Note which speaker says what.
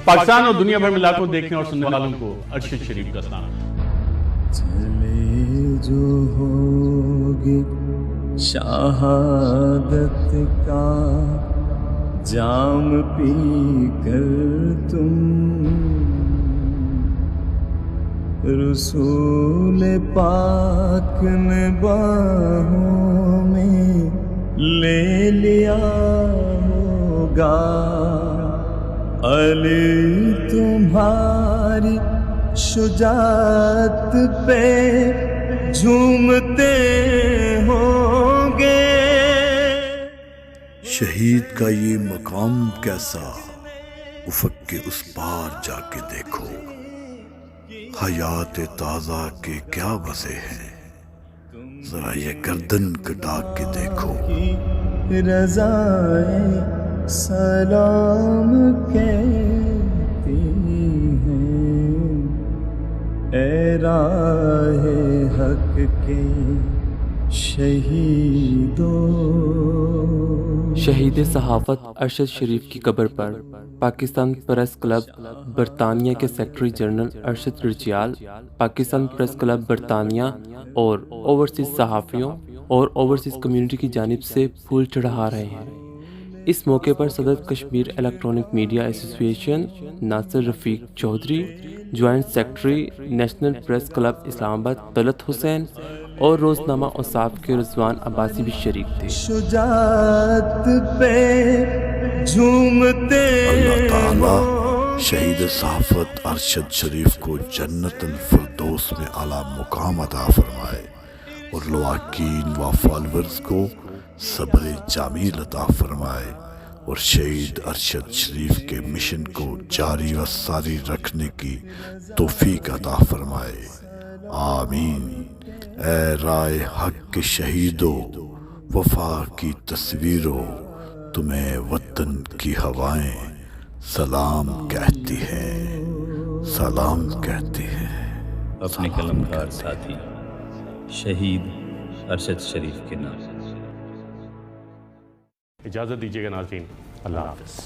Speaker 1: پاکستان اور دنیا بھر میں لاکھوں دیکھنے اور سننے والوں کو ارشد شریف کا سلام۔
Speaker 2: چلے جو ہوگے شہادت کا جام پی کر تم، رسول پاک نے باہوں میں لے لیا ہوگا، علی تمہاری شجاعت پہ جھومتے ہوں گے۔
Speaker 3: شہید کا یہ مقام کیسا، افق کے اس پار جا کے دیکھو، حیات تازہ کے کیا مزے ہیں، ذرا یہ گردن کٹا کے دیکھو۔
Speaker 2: رضائے سلام کہتی ہیں، اے راہ حق کے شہیدوں۔
Speaker 4: شہید صحافت ارشد شریف کی قبر پر پاکستان پریس کلب برطانیہ کے سیکرٹری جنرل ارشد رجیال، پاکستان پریس کلب برطانیہ اور اوورسیز صحافیوں اور اوورسیز کمیونٹی کی جانب سے پھول چڑھا رہے ہیں۔ اس موقع پر صدر Kashmir electronic media association Nasir Rafiq Chaudhry, joint secretary national press club Islamabad Talat حسین اور روزنامہ اوصاف کے رضوان عباسی بھی شریک تھے۔
Speaker 2: شجاعت پہ جھومتے
Speaker 3: اللہ تعالیٰ شہید صحافت ارشد شریف کو جنت الفردوس میں اعلیٰ مقام عطا فرمائے، اور لواحقین و فالورز کو صبر جمیل عطا فرمائے، اور شہید ارشد شریف کے مشن کو جاری و ساری رکھنے کی توفیق عطا فرمائے، آمین۔ اے رائے حق کے شہیدوں، وفا کی تصویروں، تمہیں وطن کی ہوائیں سلام کہتی ہیں، سلام کہتی ہیں۔
Speaker 5: اپنے قلمکار ساتھی شہید ارشد شریف کے نام۔
Speaker 1: اجازت دیجیے گا ناظرین، اللہ حافظ۔